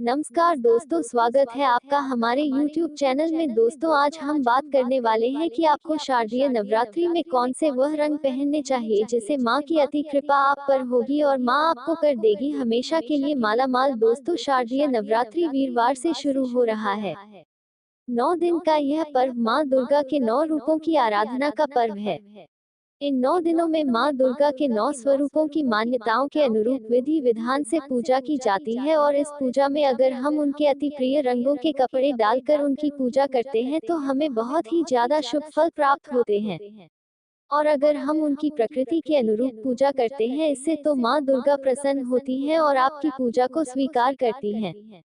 नमस्कार दोस्तों, स्वागत है आपका हमारे YouTube चैनल में। दोस्तों, आज हम बात करने वाले हैं कि आपको शारदीय नवरात्रि में कौन से वह रंग पहनने चाहिए जिससे माँ की अति कृपा आप पर होगी और माँ आपको कर देगी हमेशा के लिए मालामाल। दोस्तों, शारदीय नवरात्रि वीरवार से शुरू हो रहा है। 9 दिन का यह पर्व माँ दुर्गा के 9 रूपों की आराधना का पर्व है। इन 9 दिनों में माँ दुर्गा के 9 स्वरूपों की मान्यताओं के अनुरूप विधि विधान से पूजा की जाती है और इस पूजा में अगर हम उनके अति प्रिय रंगों के कपड़े डालकर उनकी पूजा करते हैं तो हमें बहुत ही ज्यादा शुभ फल प्राप्त होते हैं। और अगर हम उनकी प्रकृति के अनुरूप पूजा करते हैं इससे तो माँ दुर्गा प्रसन्न होती हैं और आपकी पूजा को स्वीकार करती हैं।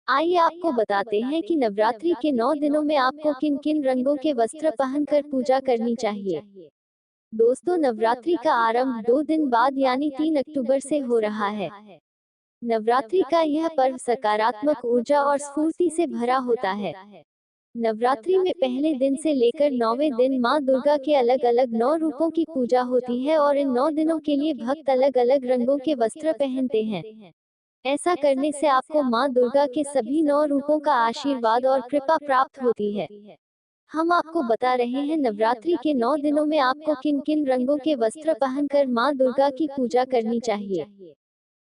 आइए आपको बताते हैं कि नवरात्रि के 9 दिनों में आपको किन किन रंगों के वस्त्र पहनकर पूजा करनी चाहिए। दोस्तों, नवरात्रि का आरंभ 2 दिन बाद यानी 3 अक्टूबर से हो रहा है। नवरात्रि का यह पर्व सकारात्मक ऊर्जा और स्फूर्ति से भरा होता है। नवरात्रि में पहले दिन से लेकर 9वें दिन माँ दुर्गा के अलग अलग 9 रूपों की पूजा होती है और इन 9 दिनों के लिए भक्त अलग अलग रंगों के वस्त्र पहनते हैं। ऐसा करने से आपको माँ दुर्गा के सभी 9 रूपों का आशीर्वाद और कृपा प्राप्त होती है। हम आपको बता रहे हैं नवरात्रि के 9 दिनों में आपको किन किन रंगों के वस्त्र पहनकर माँ दुर्गा की पूजा करनी चाहिए,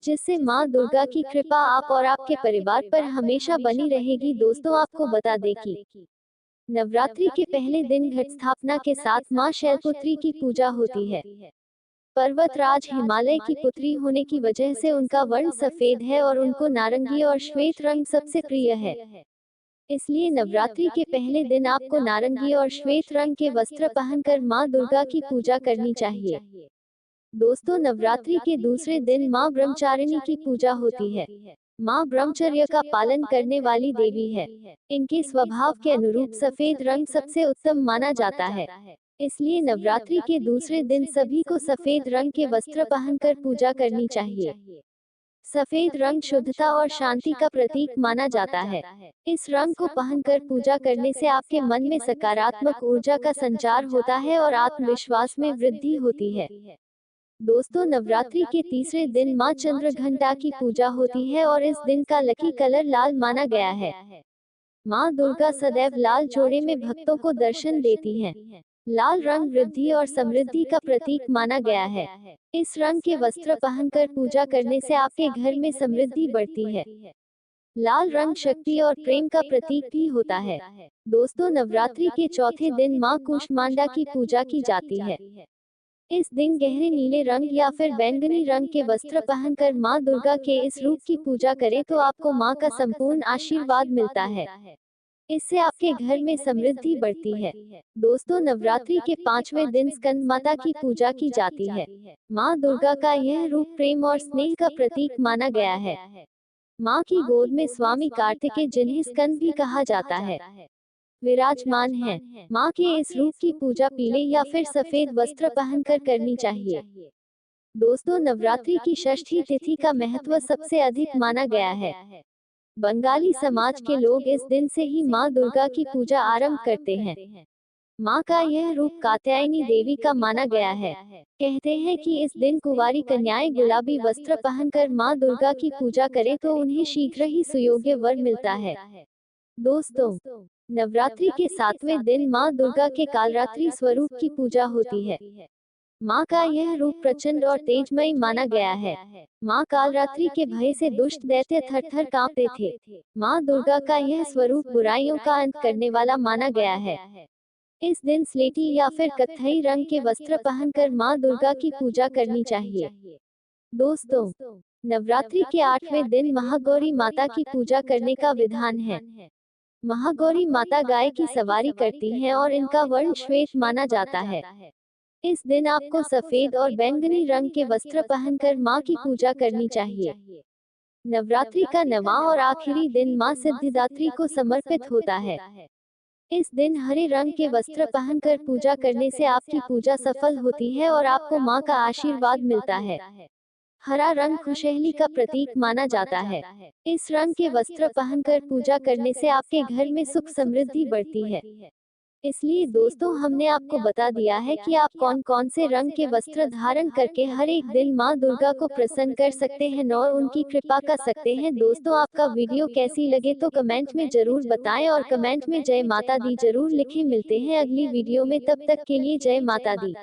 जिससे माँ दुर्गा की कृपा आप और आपके परिवार पर हमेशा बनी रहेगी। दोस्तों, आपको बता दें कि नवरात्रि के पहले दिन घट स्थापना के साथ माँ शैलपुत्री की पूजा होती है। पर्वतराज हिमालय की पुत्री होने की वजह से उनका वर्ण सफेद है और उनको नारंगी और श्वेत रंग सबसे प्रिय है। इसलिए नवरात्रि के पहले दिन आपको नारंगी और श्वेत रंग के वस्त्र पहनकर माँ दुर्गा की पूजा करनी चाहिए। दोस्तों, नवरात्रि के दूसरे दिन माँ ब्रह्मचारिणी की पूजा होती है। माँ ब्रह्मचर्य का पालन करने वाली देवी है। इनके स्वभाव के अनुरूप सफेद रंग सबसे उत्तम माना जाता है। इसलिए नवरात्रि के दूसरे दिन सभी को सफेद रंग के वस्त्र पहनकर पूजा करनी चाहिए। सफेद रंग शुद्धता और शांति का प्रतीक माना जाता है। इस रंग को पहनकर पूजा करने से आपके मन में सकारात्मक ऊर्जा का संचार होता है और आत्मविश्वास में वृद्धि होती है। दोस्तों, नवरात्रि के तीसरे दिन माँ चंद्रघंटा की पूजा होती है और इस दिन का लकी कलर लाल माना गया है। माँ दुर्गा सदैव लाल जोड़े में भक्तों को दर्शन देती हैं। लाल रंग वृद्धि और समृद्धि का प्रतीक माना गया है। इस रंग के वस्त्र पहनकर पूजा करने से आपके घर में समृद्धि बढ़ती है। लाल रंग शक्ति और प्रेम का प्रतीक भी होता है। दोस्तों, नवरात्रि के चौथे दिन माँ कूष्मांडा की पूजा की जाती है। इस दिन गहरे नीले रंग या फिर बैंगनी रंग के वस्त्र पहनकर माँ दुर्गा के इस रूप की पूजा करें तो आपको माँ का संपूर्ण आशीर्वाद मिलता है। इससे आपके घर में समृद्धि बढ़ती है। दोस्तों, नवरात्रि के 5वें दिन स्कंद माता की पूजा की जाती है। माँ दुर्गा का यह रूप प्रेम और स्नेह का प्रतीक माना गया है। माँ की गोद में स्वामी कार्तिकेय, जिन्हें स्कंद भी कहा जाता है, विराजमान है। माँ के इस रूप की पूजा पीले या फिर सफेद वस्त्र पहनकर करनी चाहिए। दोस्तों, नवरात्रि की षष्ठी तिथि का महत्व सबसे अधिक माना गया है। बंगाली समाज के लोग इस दिन से ही माँ दुर्गा की पूजा आरंभ करते हैं। माँ का यह रूप कात्यायनी देवी का माना गया है। कहते हैं कि इस दिन कुंवारी कन्याएं गुलाबी वस्त्र पहनकर माँ दुर्गा की पूजा करें तो उन्हें शीघ्र ही सुयोग्य वर मिलता है। दोस्तों, नवरात्रि के 7वें दिन माँ दुर्गा के कालरात्रि स्वरूप की पूजा होती है। माँ का यह रूप प्रचंड और तेजमयी माना गया है। माँ कालरात्रि के भय से दुष्ट दैत्य थर-थर कांपते थे। माँ दुर्गा का यह स्वरूप बुराइयों का अंत करने वाला माना गया है। इस दिन स्लेटी या फिर कत्थई रंग के वस्त्र पहनकर माँ दुर्गा की पूजा करनी चाहिए। दोस्तों, नवरात्रि के 8वें दिन महागौरी माता की पूजा करने का विधान है। महागौरी माता गाय की सवारी करती हैं और इनका वर्ण श्वेत माना जाता है। इस दिन आपको सफेद और बैंगनी रंग के वस्त्र पहनकर माँ की पूजा करनी चाहिए। नवरात्रि का 9वां और आखिरी दिन माँ सिद्धिदात्री को समर्पित होता है। इस दिन हरे रंग के वस्त्र पहनकर पूजा करने से आपकी पूजा सफल होती है और आपको माँ का आशीर्वाद मिलता है। हरा रंग खुशहाली का प्रतीक माना जाता है। इस रंग के वस्त्र पहनकर पूजा करने से आपके घर में सुख समृद्धि बढ़ती है। इसलिए दोस्तों हमने आपको बता दिया है कि आप कौन कौन से रंग के वस्त्र धारण करके हर एक दिन माँ दुर्गा को प्रसन्न कर सकते हैं और उनकी कृपा कर सकते हैं। दोस्तों आपका वीडियो कैसी लगे तो कमेंट में जरूर बताएं और कमेंट में जय माता दी जरूर लिखें। मिलते हैं अगली वीडियो में, तब तक के लिए जय माता दी।